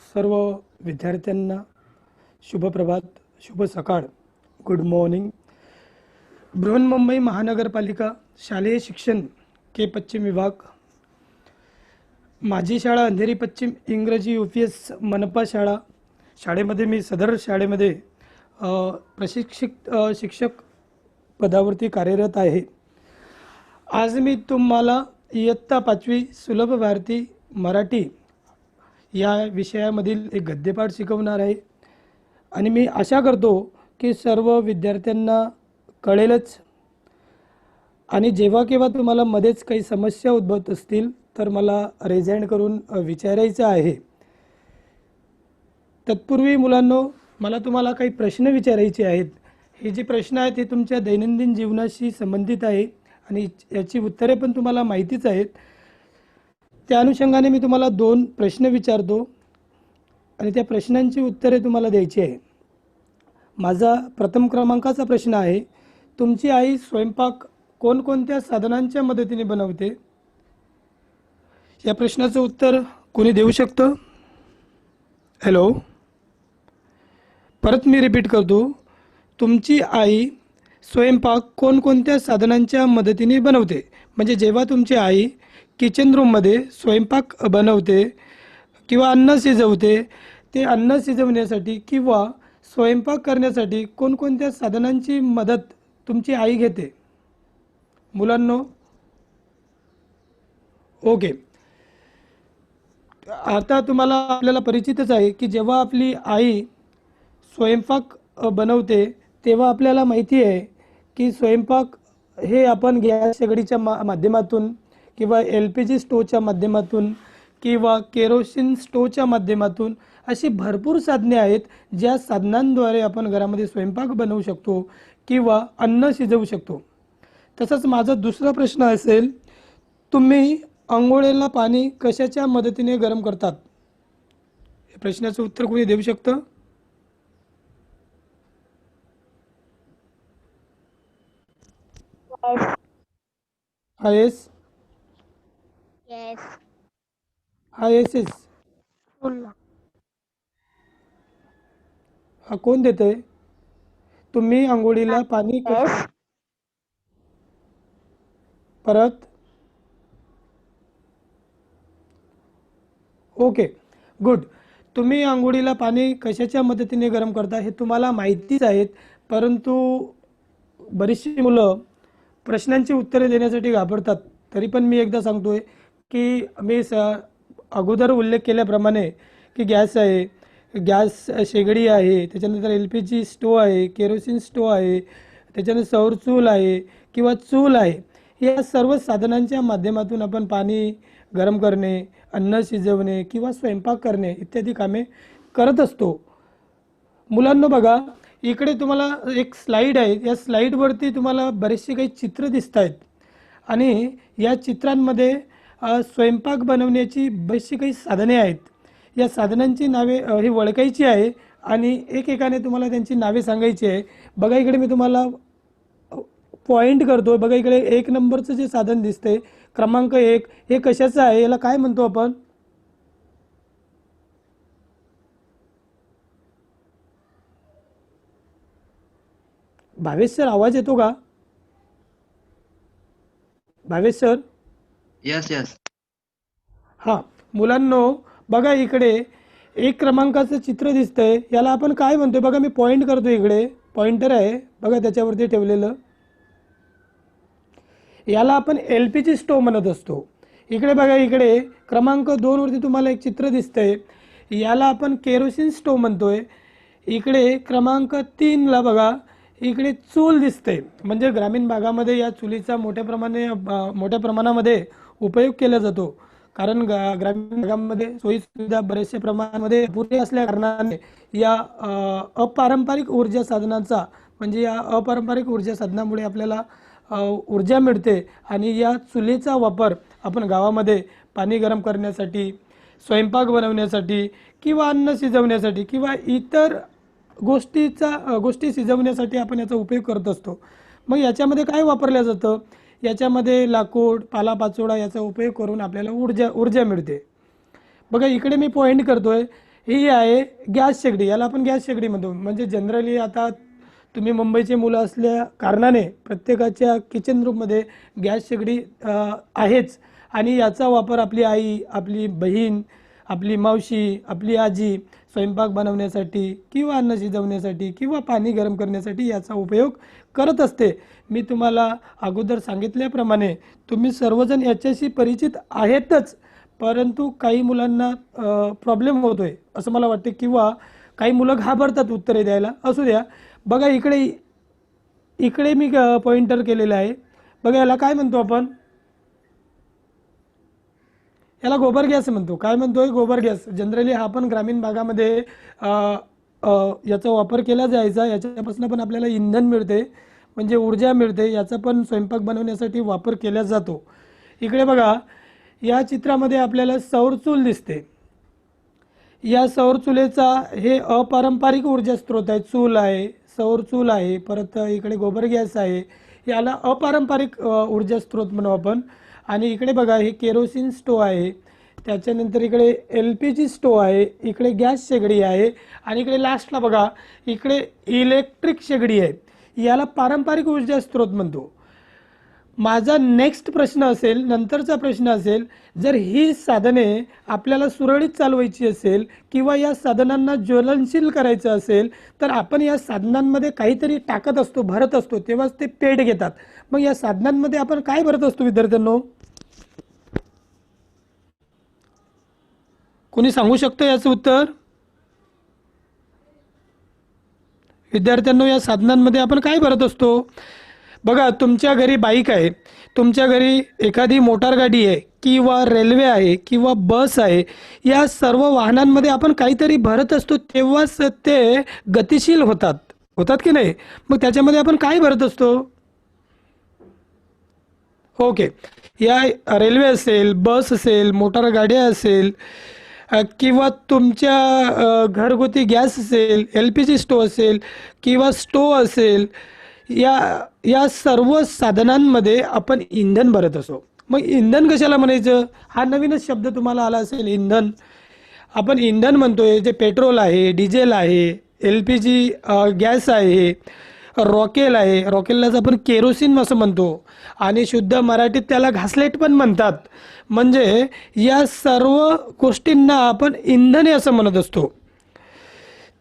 सर्व विद्यार्थ्यांना शुभ प्रभात, शुभ सकाळ, गुड मॉर्निंग. बृहन्मुंबई महानगरपालिका शालेय शिक्षण के पश्चिम विभाग, माझी शाळा अंधेरी पश्चिम इंग्रजी UPS मनपा शाळा, शाळेमध्ये मी सदर शाळेमध्ये शिक्षक पदावरती कार्यरत आहे. आज मी तुम्हाला इयत्ता 5वी सुलभ भारती मराठी या विषयामधील एक गद्यपाठ शिकवणार आहे आणि मी आशा करतो की सर्व विद्यार्थ्यांना कळेलच. आणि जेव्हा केव्हा तुम्हाला मध्येच काही समस्या उद्भवत असतील तर मला रेज हँड करून विचारायचं आहे. तत्पूर्वी मुलांनो, मला तुम्हाला काही प्रश्न विचारायचे आहेत. हे जे प्रश्न आहेत ते तुमच्या दैनंदिन जीवनाशी संबंधित आहे आणि याची उत्तरे पण तुम्हाला माहितीच आहेत. त्या अनुषंगाने मी तुम्हाला 2 प्रश्न विचारतो आणि त्या प्रश्नांची उत्तरे तुम्हाला द्यायची आहे. माझा प्रथम क्रमांकाचा प्रश्न आहे, तुमची आई स्वयंपाक कोणकोणत्या साधनांच्या मदतीने बनवते? या प्रश्नाचं उत्तर कोणी देऊ शकतं? हॅलो, परत मी रिपीट करतो. तुमची आई स्वयंपाक कोणकोणत्या साधनांच्या मदतीने बनवते? म्हणजे जेव्हा तुमची आई किचन रूममध्ये स्वयंपाक बनवते किंवा अन्न शिजवते, ते अन्न शिजवण्यासाठी किंवा स्वयंपाक करण्यासाठी कोणकोणत्या साधनांची मदत तुमची आई घेते? मुलांनो, ओके. आता तुम्हाला आपल्याला परिचितच आहे की जेव्हा आपली आई स्वयंपाक बनवते तेव्हा आपल्याला माहिती आहे की स्वयंपाक हे आपण गॅस शेगडीच्या माध्यमातून किंवा LPG स्टोवच्या माध्यमातून किंवा केरोसिन स्टोवच्या माध्यमातून अशी भरपूर साधने आहेत ज्या साधनांद्वारे आपण घरामध्ये स्वयंपाक बनवू शकतो किंवा अन्न शिजवू शकतो. तसंच माझा दुसरा प्रश्न असेल, तुम्ही अंघोळीला पाणी कशाच्या मदतीने गरम करतात? या प्रश्नाचं उत्तर कोणी देऊ शकतं? Yes. IS Yes. ISS बोल ना. हा कोण देतंय? तुम्ही अंघोळीला पाणी Yes. परत ओके, गुड. तुम्ही अंघोळीला पाणी कशाच्या मदतीने गरम करता हे तुम्हाला माहितीच आहेत, परंतु बरीचशी मुलं प्रश्नांची उत्तरे देण्यासाठी घाबरतात. तरी पण मी एकदा सांगतोय की मी अगोदर उल्लेख केल्याप्रमाणे की गॅस आहे, गॅस शेगडी आहे, त्याच्यानंतर LPG स्टोव आहे, केरोसिन स्टोव आहे, त्याच्यानंतर सौर चूल आहे किंवा चूल आहे. या सर्व साधनांच्या माध्यमातून आपण पाणी गरम करणे, अन्न शिजवणे किंवा स्वयंपाक करणे इत्यादी कामे करत असतो. मुलांनो बघा, इकडे तुम्हाला एक स्लाईड आहे. या स्लाईडवरती तुम्हाला बरेचसे काही चित्र दिसत आहेत आणि या चित्रांमध्ये स्वयंपाक बनवण्याची बरीचशी काही साधने आहेत. या साधनांची नावे ही ओळखायची आहे आणि एकेकाने तुम्हाला त्यांची नावे सांगायची आहे. बघा, इकडे मी तुम्हाला पॉईंट करतो. बघा, इकडे 1 नंबरचं जे साधन दिसते, क्रमांक 1, हे कशाचं आहे? याला काय म्हणतो आपण? भावेश सर, आवाज येतो का? भावेश सर? यस. हां, मुलांनो बघा, इकडे 1 क्रमांकाचं चित्र दिसतंय, याला आपण काय म्हणतोय? बघा, मी पॉईंट करतो. इकडे पॉइंटर आहे बघा त्याच्यावरती ठेवलेलं, याला आपण LPG स्टोव म्हणत असतो. इकडे बघा, इकडे क्रमांक 2 वरती तुम्हाला एक चित्र दिसतंय, याला आपण केरोसिन स्टोव म्हणतोय. इकडे क्रमांक 3 ला बघा, इकडे चूल दिसते. म्हणजे ग्रामीण भागामध्ये या चुलीचा मोठ्या प्रमाणामध्ये उपयोग केला जातो, कारण ग्रामीण भागामध्ये सोयीसुविधा बरेचशा प्रमाणामध्ये पुरे असल्या कारणाने या अपारंपरिक ऊर्जा साधनांचा, म्हणजे या अपारंपरिक ऊर्जा साधनामुळे आपल्याला ऊर्जा मिळते आणि या चुलीचा वापर आपण गावामध्ये पाणी गरम करण्यासाठी, स्वयंपाक बनवण्यासाठी किंवा अन्न शिजवण्यासाठी किंवा इतर गोष्टी शिजवण्यासाठी आपण याचा उपयोग करत असतो. मग याच्यामध्ये काय वापरलं जातं? याच्यामध्ये लाकूड, पालापाचोळा याचा उपयोग करून आपल्याला ऊर्जा मिळते. बघा, इकडे मी पॉईंट करतोय, ही आहे गॅस शेगडी, याला आपण गॅस शेगडी म्हणतो. म्हणजे जनरली आता तुम्ही मुंबईचे मुलं असल्या कारणाने प्रत्येकाच्या किचन रूममध्ये गॅस शेगडी आहेच. आणि याचा वापर आपली आई, आपली बहीण, आपली मावशी, आपली आजी स्वयंपाक बनवण्यासाठी किंवा अन्न शिजवण्यासाठी किंवा पाणी गरम करण्यासाठी याचा उपयोग करत असते. मी तुम्हाला अगोदर सांगितल्याप्रमाणे तुम्ही सर्वजण याच्याशी परिचित आहेतच, परंतु काही मुलांना प्रॉब्लेम होतोय असं मला वाटते, किंवा काही मुलं घाबरतात उत्तरे द्यायला. असू द्या. बघा इकडे इकडे मी पॉइंटर केलेलं आहे. बघा याला काय म्हणतो आपण? याला गोबर गॅस म्हणतो. काय म्हणतोय? गोबर गॅस. जनरली हा पण ग्रामीण भागामध्ये याचा वापर केला जायचा. याच्यापासून पण आपल्याला इंधन मिळते, म्हणजे ऊर्जा मिळते. याचा पण स्वयंपाक बनवण्यासाठी वापर केला जातो. इकडे बघा, या चित्रामध्ये आपल्याला सौर चूल दिसते. या सौर चुलेचा हे अपारंपरिक ऊर्जा स्रोत आहे. चूल आहे, सौर चूल आहे, परत इकडे गोबर गॅस आहे. याला अपारंपरिक ऊर्जा स्रोत म्हणू आपण. आणि इकडे बघा, हे केरोसिन स्टोव आहे. त्याच्यानंतर इकडे LPG स्टोव आहे. इकडे गॅस शेगडी आहे. आणि इकडे लास्टला बघा, इकडे इलेक्ट्रिक शेगडी आहे. याला पारंपरिक ऊर्जा स्रोत म्हणतो. माझा नेक्स्ट प्रश्न असेल, नंतरचा प्रश्न असेल, जर ही साधने आपल्याला सुरळीत चालवायची असेल किंवा या साधनांना ज्वलनशील करायचं असेल, तर आपण या साधनांमध्ये काहीतरी टाकत असतो, भरत असतो, तेव्हाच ते पेट घेतात. मग या साधनांमध्ये आपण काय भरत असतो विद्यार्थ्यांनो? कोणी सांगू शकतं याचं उत्तर? विद्यार्थ्यांनो, या साधनांमध्ये आपण काय भरत असतो? बघा, तुमच्या घरी बाईक आहे, तुमच्या घरी एखादी मोटार गाडी आहे किंवा रेल्वे आहे किंवा बस आहे. या सर्व वाहनांमध्ये आपण काहीतरी भरत असतो, तेव्हाच ते गतिशील होतात. होतात की नाही? मग त्याच्यामध्ये आपण काय भरत असतो? ओके. या रेल्वे असेल, बस असेल, मोटार गाड्या असेल, किंवा तुमच्या घरगुती गॅस असेल, LPG स्टोव असेल किंवा स्टोव असेल, या या सर्व साधनांमध्ये आपण इंधन भरत असो. मग इंधन कशाला म्हणायचं? हा नवीनच शब्द तुम्हाला आला असेल, इंधन. आपण इंधन म्हणतोय जे पेट्रोल आहे, डिझेल आहे, LPG गॅस आहे, रॉकेल आहे. रॉकेललाच आपण केरोसिन असं म्हणतो, आणि शुद्ध मराठीत त्याला घासलेट पण म्हणतात. म्हणजे या सर्व गोष्टींना आपण इंधने असं म्हणत असतो.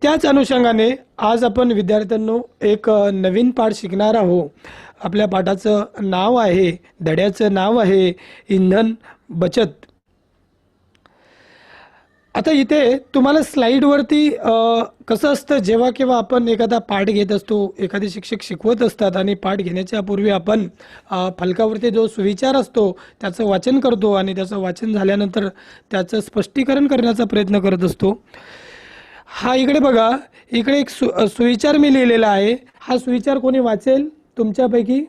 त्याच अनुषंगाने आज आपण विद्यार्थ्यांनो एक नवीन पाठ शिकणार आहोत. आपल्या पाठाचं नाव आहे, धड्याचं नाव आहे इंधन बचत. आता इथे तुम्हाला स्लाईडवरती कसं असतं, जेव्हा केव्हा आपण एखादा पाठ घेत असतो, एखादे शिक्षक शिकवत असतात आणि पाठ घेण्याच्या पूर्वी आपण फलकावरती जो सुविचार असतो त्याचं वाचन करतो, आणि त्याचं वाचन झाल्यानंतर त्याचं स्पष्टीकरण करण्याचा प्रयत्न करत असतो. हा इकडे बघा, इकडे एक सुविचार मी लिहिलेला आहे. हा सुविचार कोणी वाचेल तुमच्यापैकी?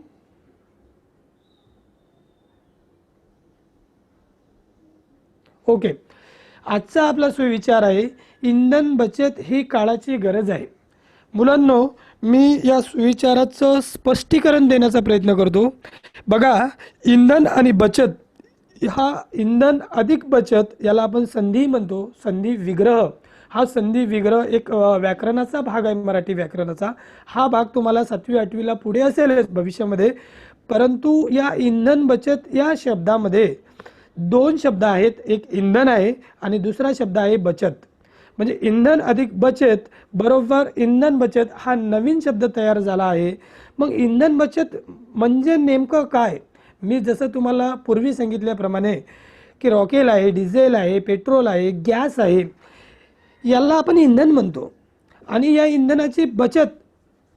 ओके. आजचा आपला सुविचार आहे, इंधन बचत ही काळाची गरज आहे. मुलांनो, मी या सुविचाराचं स्पष्टीकरण देण्याचा प्रयत्न करतो. बघा, इंधन आणि बचत, हा इंधन अधिक बचत याला आपण संधी म्हणतो. संधी विग्रह, हा संधी विग्रह एक व्याकरणाचा भाग आहे, मराठी व्याकरणाचा. हा भाग तुम्हाला 7वी 8वीला पुढे असेलच भविष्यामध्ये. परंतु या इंधन बचत या शब्दामध्ये दोन शब्द आहेत. एक इंधन आहे आणि दुसरा शब्द आहे बचत. म्हणजे इंधन अधिक बचत बरोबर इंधन बचत हा नवीन शब्द तयार झाला आहे. मग इंधन बचत म्हणजे नेमकं काय? मी जसं तुम्हाला पूर्वी सांगितल्याप्रमाणे की रॉकेल आहे, डिझेल आहे, पेट्रोल आहे, गॅस आहे, याला आपण इंधन म्हणतो. आणि या इंधनाची बचत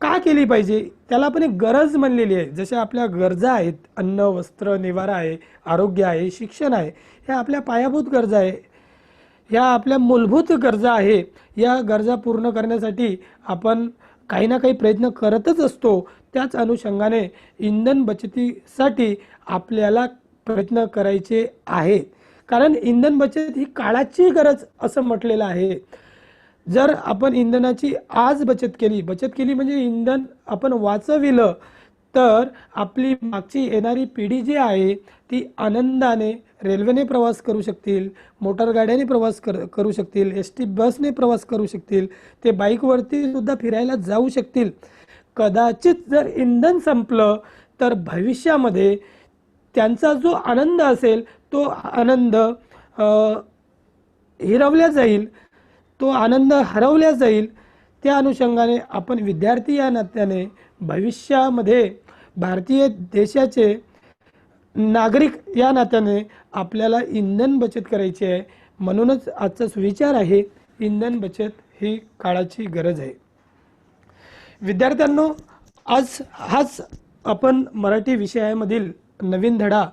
का केली पाहिजे त्याला आपण एक गरज म्हणलेली आहे. जशा आपल्या गरजा आहेत, अन्न, वस्त्र, निवारा आहे, आरोग्य आहे, शिक्षण आहे, ह्या आपल्या पायाभूत गरजा आहे, ह्या आपल्या मूलभूत गरजा आहे. या गरजा पूर्ण करण्यासाठी आपण काही ना काही प्रयत्न करतच असतो. त्याच अनुषंगाने इंधन बचतीसाठी आपल्याला प्रयत्न करायचे आहेत. कारण इंधन बचत ही काळाची गरज असं म्हटलेलं आहे. जर आपण इंधनाची आज बचत केली म्हणजे इंधन आपण वाचविलं, तर आपली मागची येणारी पिढी जी आहे ती आनंदाने रेल्वेने प्रवास करू शकतील, मोटार गाड्याने प्रवास करू शकतील, ST बसने प्रवास करू शकतील, ते बाईकवरती सुद्धा फिरायला जाऊ शकतील. कदाचित जर इंधन संपलं तर भविष्यामध्ये त्यांचा जो आनंद असेल तो आनंद हिरवल्या जाईल, तो आनंद हरवल्या जाईल. त्या अनुषंगाने आपण विद्यार्थी या नात्याने भविष्यामध्ये भारतीय देशाचे नागरिक या नात्याने आपल्याला इंधन बचत करायची आहे. म्हणूनच आजचा सुविचार आहे, इंधन बचत ही काळाची गरज आहे. विद्यार्थ्यांनो, आज हाच आपण मराठी विषयामधील नवीन धडा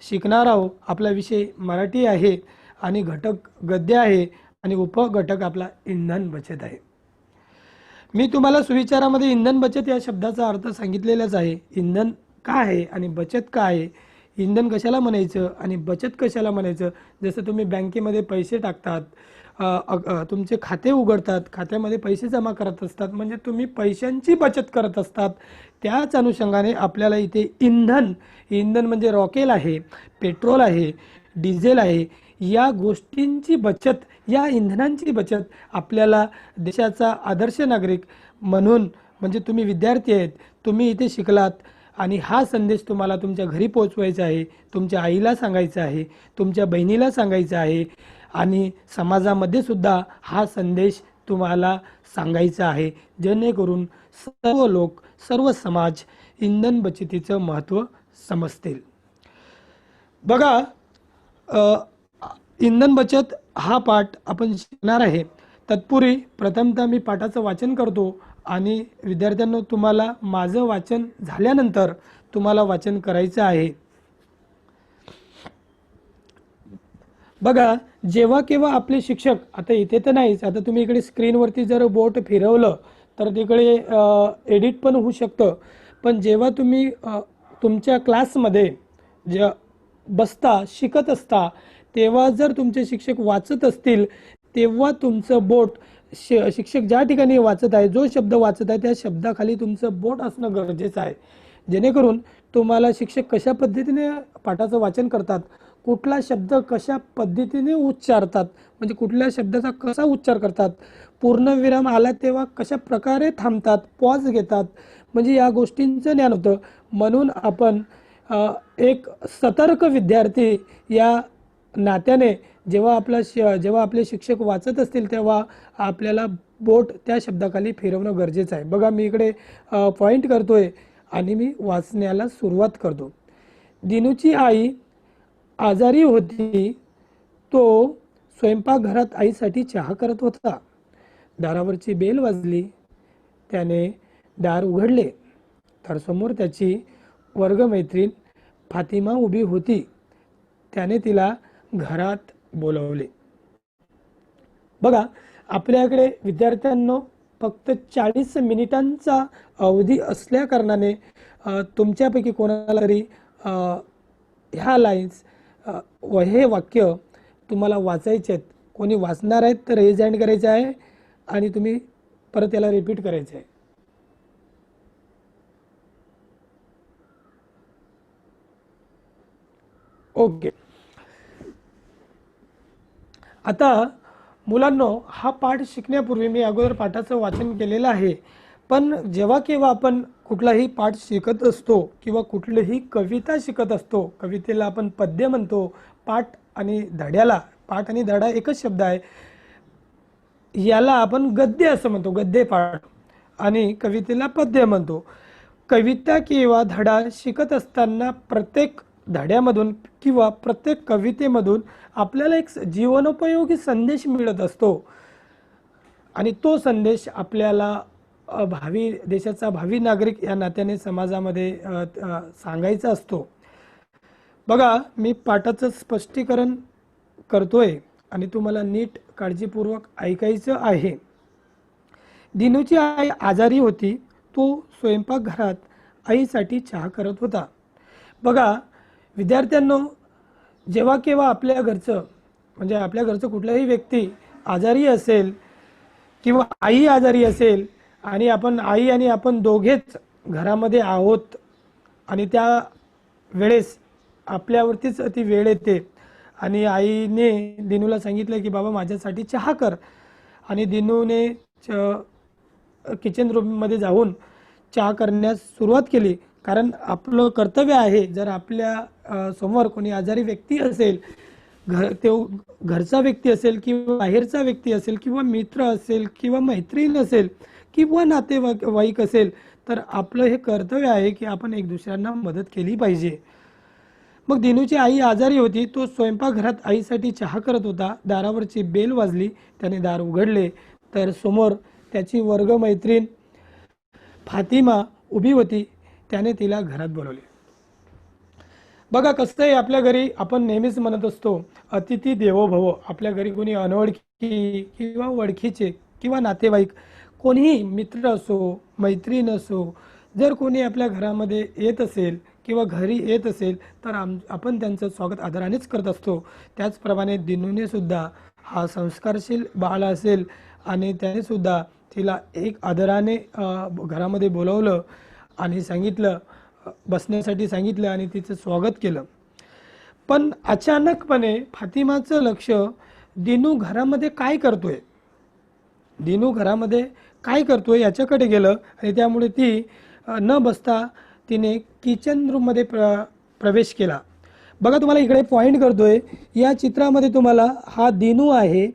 शिकणार आहोत. आपला विषय मराठी आहे आणि घटक गद्य आहे आणि उपघटक आपला इंधन बचत आहे. मी तुम्हाला सुविचारामध्ये इंधन बचत या शब्दाचा अर्थ सांगितलेलाच आहे. इंधन काय आहे आणि बचत काय आहे, इंधन कशाला म्हणायचं आणि बचत कशाला म्हणायचं. जसं तुम्ही बँकेमध्ये पैसे टाकतात, तुमचे खाते उघडतात, खात्यामध्ये पैसे जमा करत असतात, म्हणजे तुम्ही पैशांची बचत करत असतात. त्याच अनुषंगाने आपल्याला इथे इंधन म्हणजे रॉकेल आहे, पेट्रोल आहे, डिझेल आहे, या गोष्टींची बचत, या इंधनांची बचत आपल्याला देशाचा आदर्श नागरिक म्हणून, म्हणजे तुम्ही विद्यार्थी आहेत, तुम्ही इथे शिकलात आणि हा संदेश तुम्हाला तुमच्या घरी पोहोचवायचा आहे, तुमच्या आईला सांगायचा आहे, तुमच्या बहिणीला सांगायचा आहे आणि समाजामध्ये सुद्धा हा संदेश तुम्हाला सांगायचा आहे, जेणेकरून सर्व लोक, सर्व समाज इंधन बचतीचं महत्त्व समजतील. बघा, इंधन बचत हा पाठ आपण शिकणार आहे. तत्पूर्वी प्रथमतः मी पाठाचं वाचन करतो आणि विद्यार्थ्यांनो, तुम्हाला माझं वाचन झाल्यानंतर तुम्हाला वाचन करायचं आहे. बघा, जेव्हा केव्हा आपले शिक्षक, आता इथे तर नाहीच, आता तुम्ही इकडे स्क्रीनवरती जर बोट फिरवलं तर तिकडे एडिट पण होऊ शकतं, पण जेव्हा तुम्ही तुमच्या क्लासमध्ये जे बसता, शिकत असता, तेव्हा जर तुमचे शिक्षक वाचत असतील तेव्हा तुमचं बोट, शिक्षक ज्या ठिकाणी वाचत आहे, जो शब्द वाचत आहे त्या शब्दाखाली तुमचं बोट असणं गरजेचं आहे, जेणेकरून तुम्हाला शिक्षक कशा पद्धतीने पाठाचं वाचन करतात, कुठला शब्द कशा पद्धतीने उच्चारतात, म्हणजे कुठल्या शब्दाचा कसा उच्चार करतात, पूर्णविराम आला तेव्हा कशा प्रकारे थांबतात, पॉज घेतात, म्हणजे या गोष्टींचं ज्ञान होतं. म्हणून आपण एक सतर्क विद्यार्थी या नात्याने जेव्हा आपले शिक्षक वाचत असतील तेव्हा आपल्याला बोट त्या शब्दाखाली फिरवणं गरजेचं आहे. बघा, मी इकडे पॉईंट करतोय आणि मी वाचण्याला सुरुवात करतो. दिनूची आई आजारी होती. तो स्वयंपाकघरात आईसाठी चहा करत होता. दारावरची बेल वाजली. त्याने दार उघडले तर समोर त्याची वर्गमैत्रीण फातिमा उभी होती. त्याने तिला घरात बोलवले. बघा, आपल्याकडे विद्यार्थ्यांनो फक्त 40 मिनिटांचा अवधी असल्या कारणाने तुमच्यापैकी कोणाला तरी ह्या लाईन्स व हे वाक्य तुम्हाला वाचायचे आहेत. कोणी वाचणार आहेत तर रेज हँड करायचं आहे आणि तुम्ही परत याला रिपीट करायचं आहे. ओके. आता मुलांनो, हा पाठ शिकण्यापूर्वी मी अगोदर पाठाचं वाचन केलेलं आहे, पण जेव्हा केव्हा आपण कुठलाही पाठ शिकत असतो किंवा कुठलीही कविता शिकत असतो, कवितेला आपण पद्य म्हणतो, पाठ आणि धडा एकच शब्द आहे, याला आपण गद्य असं म्हणतो, गद्य पाठ, आणि कवितेला पद्य म्हणतो. कविता किंवा धडा शिकत असताना प्रत्येक धड्यामधून किंवा प्रत्येक कवितेमधून आपल्याला एक जीवनोपयोगी संदेश मिळत असतो आणि तो संदेश आपल्याला देशाचा भावी नागरिक या नात्याने समाजामध्ये सांगायचा असतो. बघा, मी पाठाचं स्पष्टीकरण करतोय आणि तुम्हाला नीट काळजीपूर्वक ऐकायचं आहे. दिनूची आई आजारी होती. तो स्वयंपाकघरात आईसाठी चहा करत होता. बघा विद्यार्थ्यांनो, जेव्हा केव्हा आपल्या घरचं कुठलाही व्यक्ती आजारी असेल किंवा आई आजारी असेल आणि आई आणि आपण दोघेच घरामध्ये आहोत आणि त्या वेळेस आपल्यावरतीच ती वेळ येते आणि आईने दिनूला सांगितलं की बाबा माझ्यासाठी चहा कर. आणि दिनूने किचन रूममध्ये जाऊन चहा करण्यास सुरुवात केली. कारण आपलं कर्तव्य आहे, जर आपल्या समोर कोणी आजारी व्यक्ती असेल, तो घरचा व्यक्ती असेल किंवा बाहेरचा व्यक्ती असेल किंवा मित्र असेल किंवा मैत्रीण असेल किंवा नातेवाईक असेल, तर आपलं हे कर्तव्य आहे की आपण एक दुसऱ्यांना मदत केली पाहिजे. मग दिनूची आई आजारी होती. तो स्वयंपाकघरात आईसाठी चहा करत होता. दारावरची बेल वाजली. त्याने दार उघडले तर समोर त्याची वर्गमैत्रीण फातिमा उभी होती. त्याने तिला घरात बोलवले. बघा कसं आहे, आपल्या घरी आपण नेहमीच म्हणत असतो अतिथी देवो भव. आपल्या घरी कोणी अनोळखी किंवा ओळखीचे किंवा नातेवाईक, कोणीही मित्र असो मैत्रीण असो, जर कोणी आपल्या घरामध्ये येत असेल किंवा घरी येत असेल तर आपण त्यांचं स्वागत आदरानेच करत असतो. त्याचप्रमाणे दिनूने सुद्धा हा संस्कारशील बाळ असेल आणि त्याने सुद्धा तिला एक आदराने घरामध्ये बोलवलं आणि सांगितलं, बसण्यासाठी सांगितलं आणि तिचं स्वागत केलं. पण अचानकपणे फातिमाचं लक्ष दिनू घरामध्ये काय करतोय, दिनू घरामध्ये काय करतोय याच्याकडे गेलं. आणि त्यामुळे ती न बसता तिने किचन रूममध्ये प्रवेश केला. बघा तुम्हाला इकडे पॉईंट करतोय, या चित्रामध्ये तुम्हाला हा दिनू आहे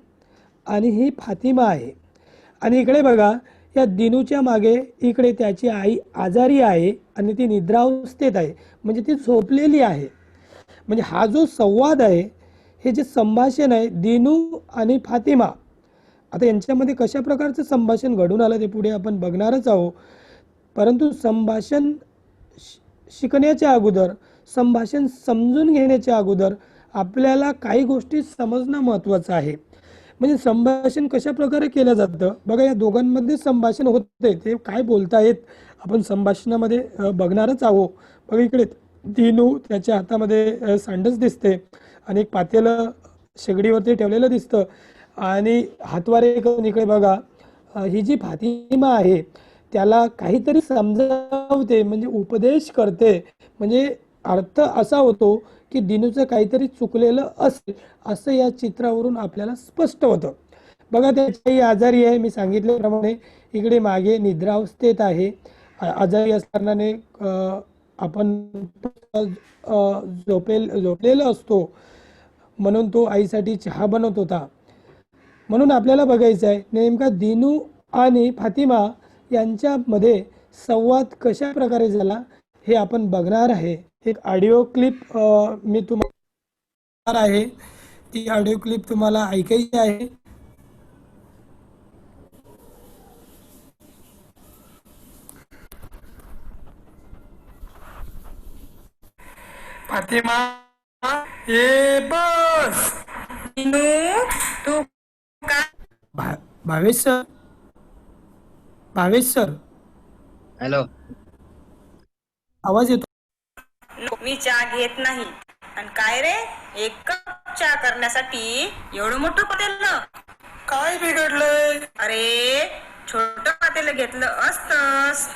आणि ही फातिमा आहे. आणि इकडे बघा, या दिनूच्या मागे इकडे त्याची आई आजारी आहे आणि ती निद्रावस्थेत आहे, म्हणजे ती झोपलेली आहे. म्हणजे हा जो संवाद आहे, हे जे संभाषण आहे दिनू आणि फातिमा, आता यांच्यामध्ये कशा प्रकारचं संभाषण घडून आलं ते पुढे आपण बघणारच आहोत. परंतु संभाषण शिकण्याच्या अगोदर, संभाषण समजून घेण्याच्या अगोदर आपल्याला काही गोष्टी समजणं महत्त्वाचं आहे. म्हणजे संभाषण कशा प्रकारे केलं जातं, बघा या दोघांमध्ये संभाषण होते, ते काय बोलतायत आपण संभाषणामध्ये बघणारच आहोत. बघा इकडे दिनू, त्याच्या हातामध्ये सांडच दिसते आणि एक पातेलं शेगडीवरती ठेवलेलं दिसतं आणि हातवारे करून इकडे बघा ही जी फातिमा आहे त्याला काहीतरी समजावते, म्हणजे उपदेश करते. म्हणजे अर्थ असा होतो की दिनूचं काहीतरी चुकलेलं असेल असं या चित्रावरून आपल्याला स्पष्ट होतं. बघा त्याची आजारी आहे, मी सांगितल्याप्रमाणे इकडे मागे निद्रावस्थेत आहे. आजारी असताना आपण झोपलेला असतो, म्हणून तो आईसाठी चहा बनवत होता. म्हणून आपल्याला बघायचं आहे नेमका दिनू आणि फातिमा यांच्यामध्ये संवाद कशा प्रकारे झाला हे आपण बघणार आहे. एक ऑडिओ क्लिप मी तुम्हाला आहे, ती ऑडिओ क्लिप तुम्हाला ऐकायची आहे. फातिमा ये बस. तू Bhavesh sir, Bhavesh sir hello. आवाज येतो? मी चहा घेत नाही. आणि काय रे, एक कप चहा करण्यासाठी एवढं मोठं पातेलं? काय बिघडलंय? अरे छोट पातेलं घेतलं असतंस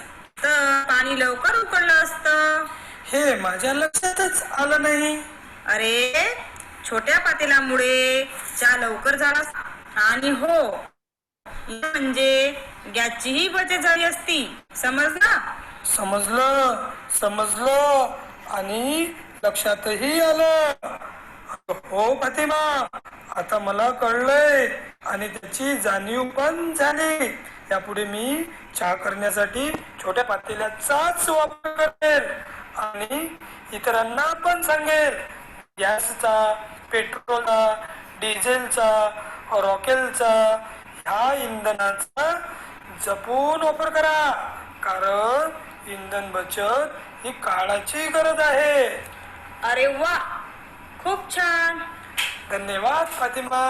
तर पाणी लवकर उकळलं असतं. हे माझ्या लक्षातच आलं नाही. अरे छोट्या पातेल्यामुळे चहा लवकर झाला आणि हो म्हणजे गॅसचीही बचत झाली असती. समजलं? समजलं समजलं आणि लक्षातही आलं. हो फातिमा, आता मला कळलंय आणि त्याची जाणीव पण झाली. यापुढे मी चहा करण्यासाठी छोट्या पातेल्याचाच वापर करेल आणि इतरांना पण सांगेल गॅसचा, पेट्रोलचा, डिझेलचा, रॉकेलचा, ह्या इंधनाचा जपून वापर करा. कारण इंधन बचत ही काळाची गरज आहे. अरे वा, खूप छान. धन्यवाद फातिमा.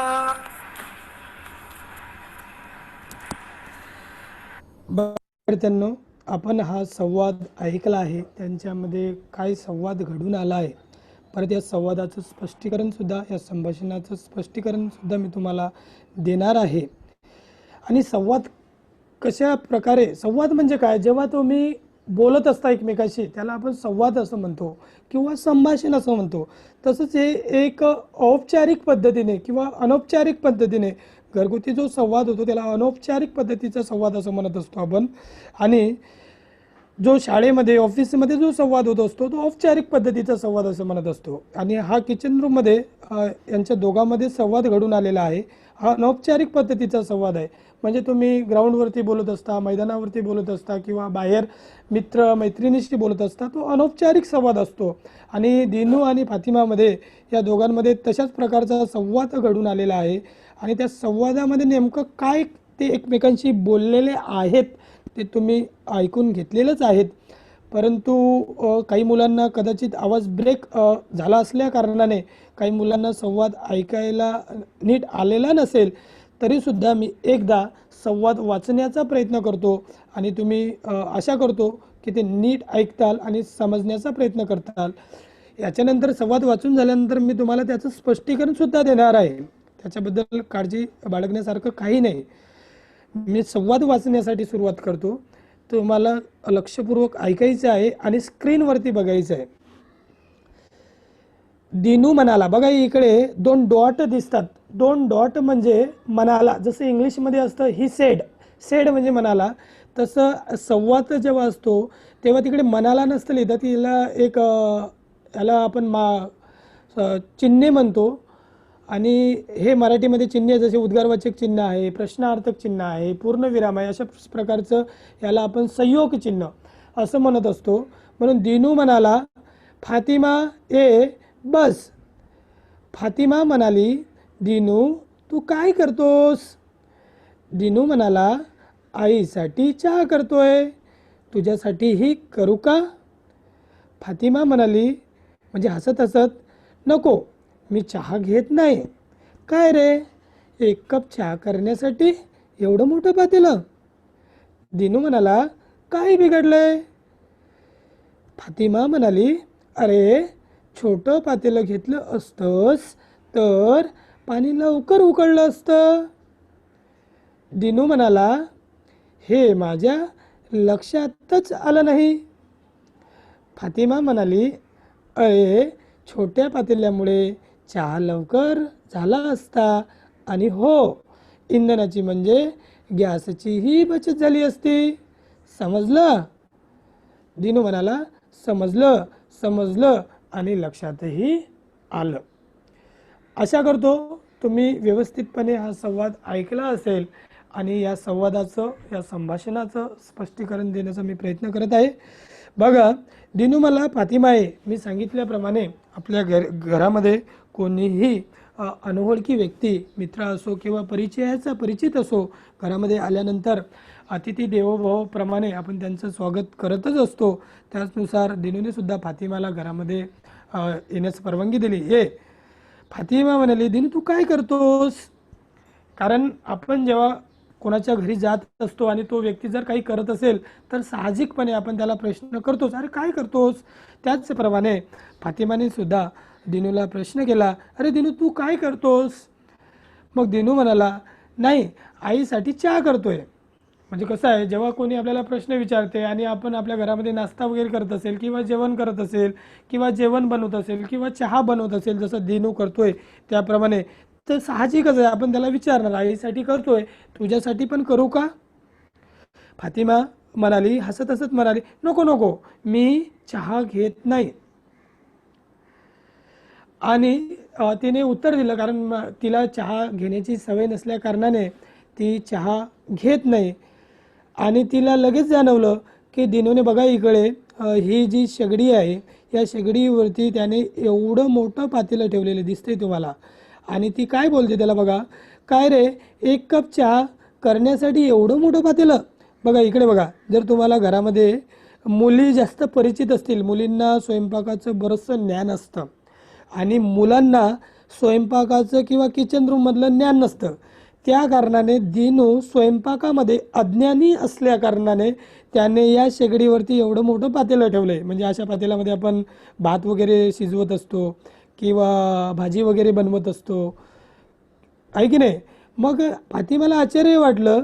विद्यार्थ्यांनो, आपण हा संवाद ऐकला आहे, त्यांच्यामध्ये काय संवाद घडून आला आहे. परत या संवादाचं स्पष्टीकरण सुद्धा, या संभाषणाचं स्पष्टीकरण सुद्धा मी तुम्हाला देणार आहे. आणि संवाद कशा प्रकारे, संवाद म्हणजे काय, जेव्हा तुम्ही बोलत असता एकमेकाशी त्याला आपण संवाद असं म्हणतो किंवा संभाषण असं म्हणतो. तसंच हे एक औपचारिक पद्धतीने किंवा अनौपचारिक पद्धतीने घरगुती जो संवाद होतो त्याला अनौपचारिक पद्धतीचा संवाद असं म्हणत असतो आपण. आणि जो शाळेमध्ये ऑफिसमध्ये जो संवाद होत असतो तो औपचारिक पद्धतीचा संवाद असं म्हणत असतो. आणि हा किचन रूममध्ये यांच्या दोघांमध्ये संवाद घडून आलेला आहे. हा अनौपचारिक पद्धतीचा संवाद आहे. म्हणजे तुम्ही ग्राउंडवरती बोलत असता, मैदानावरती बोलत असता किंवा बाहेर मित्र मैत्रिणीशी बोलत असता, तो अनौपचारिक संवाद असतो. आणि दिनू आणि फातिमामध्ये या दोघांमध्ये तशाच प्रकारचा संवाद घडून आलेला आहे. आणि त्या संवादामध्ये नेमकं काय ते एकमेकांशी बोललेले आहेत ते तुम्ही ऐकून घेतलेलंच आहेत. परंतु काही मुलांना कदाचित आवाज ब्रेक झाला असल्या कारणाने काही मुलांना संवाद ऐकायला नीट आलेला नसेल, तरीसुद्धा मी एकदा संवाद वाचण्याचा प्रयत्न करतो आणि तुम्ही आशा करतो की ते नीट ऐकताल आणि समजण्याचा प्रयत्न करताल. याच्यानंतर संवाद वाचून झाल्यानंतर मी तुम्हाला त्याचं स्पष्टीकरणसुद्धा देणार आहे. त्याच्याबद्दल काळजी बाळगण्यासारखं काही नाही. मी संवाद वाचण्यासाठी सुरुवात करतो. तुम्हाला लक्षपूर्वक ऐकायचं आहे आणि स्क्रीनवरती बघायचं आहे. दिनू म्हणाला, बघा इकडे 2 डॉट दिसतात. 2 डॉट म्हणजे म्हणाला. जसं इंग्लिशमध्ये असतं ही सेड, सेड म्हणजे म्हणाला, तसं संवाद जेव्हा असतो तेव्हा तिकडे म्हणाला नसतं लिहितं, तिला एक याला आपण चिन्हे म्हणतो. आणि हे मराठीमध्ये चिन्हे जसे उद्गारवाचक चिन्ह आहे, प्रश्नार्थक चिन्ह आहे, पूर्णविराम आहे, अशा प्रकारचं याला आपण संयोग चिन्ह असं म्हणत असतो. म्हणून दिनू म्हणाला, फातिमा ए बस. फातिमा म्हणाली, दिनू तू काय करतोस? दिनू म्हणाला, आईसाठी चहा करतोय, तुझ्यासाठीही करू का? फातिमा म्हणाली, म्हणजे हसत हसत, नको, मी चहा घेत नाही. काय रे, 1 कप चहा करण्यासाठी एवढं मोठं पातेलं? दिनू म्हणाला, काय बिघडलंय? फातिमा म्हणाली, अरे छोटं पातेलं घेतलं असतंस तर पाणी लवकर उकळलं असतं. दिनू म्हणाला, हे माझ्या लक्षातच आलं नाही. फातिमा म्हणाली, अरे छोट्या पातेल्यामुळे चहा लवकर झाला असता आणि हो, इंधनाची म्हणजे गॅसचीही बचत झाली असती. समजलं? दिनू म्हणाला, समजलं समजलं आणि लक्षातही आलं. आशा करतो तुम्ही व्यवस्थितपणे हा संवाद ऐकला असेल आणि या संवादाचं या संभाषणाचं स्पष्टीकरण देण्याचा मी प्रयत्न करत आहे. बघा, दिनू मला फातिमा आहे. मी सांगितल्याप्रमाणे आपल्या घरामध्ये कोणीही अनोळखी व्यक्ती, मित्र असो किंवा परिचित असो, घरामध्ये आल्यानंतर अतिथी देवोभवप्रमाणे आपण त्यांचं स्वागत करतच असतो. त्याचनुसार दिनूने सुद्धा फातिमाला घरामध्ये येण्यास परवानगी दिली. फातिमा म्हणाली, दिनू तू काय करतोस? कारण आपण जेव्हा कोणाच्या घरी जात असतो आणि तो व्यक्ती जर काही करत असेल तर साहजिकपणे आपण त्याला प्रश्न करतोच, अरे काय करतोस? त्याचप्रमाणे फातिमाने सुद्धा दिनूला प्रश्न केला, अरे दिनू तू काय करतोस? मग दिनू म्हणाला, नाही, आईसाठी चहा करतोय. म्हणजे कसं आहे, जेव्हा कोणी आपल्याला प्रश्न विचारते आणि आपण आपल्या घरामध्ये नाश्ता वगैरे करत असेल किंवा जेवण करत असेल किंवा जेवण बनवत असेल किंवा चहा बनवत असेल, जसं दिनू करतोय त्याप्रमाणे, तर साहजिकच आहे आपण त्याला विचारणार, आईसाठी करतोय, तुझ्यासाठी पण करू का? फातिमा म्हणाली, हसत हसत म्हणाली, नको नको, मी चहा घेत नाही. आणि तिने उत्तर दिलं, कारण तिला चहा घेण्याची सवय नसल्या कारणाने ती चहा घेत नाही. आणि तिला लगेच जाणवलं की दिनूने, बघा इकडे ही जी शेगडी आहे, या शेगडीवरती त्याने एवढं मोठं पातेलं ठेवलेलं दिसतंय तुम्हाला. आणि ती काय बोलते त्याला, बघा, काय रे, 1 कप चहा करण्यासाठी एवढं मोठं पातेलं? बघा इकडे बघा, जर तुम्हाला घरामध्ये मुली जास्त परिचित असतील, मुलींना स्वयंपाकाचं बरंचसं ज्ञान असतं आणि मुलांना स्वयंपाकाचं किंवा किचन रूममधलं ज्ञान नसतं, त्या कारणाने दिनू स्वयंपाकामध्ये अज्ञानी असल्या कारणाने त्याने या शेगडीवरती एवढं मोठं पातेलं ठेवलं आहे. म्हणजे अशा पातेल्यामध्ये आपण भात वगैरे शिजवत असतो किंवा भाजी वगैरे बनवत असतो, आहे की नाही? मग फातिमाला आश्चर्य वाटलं,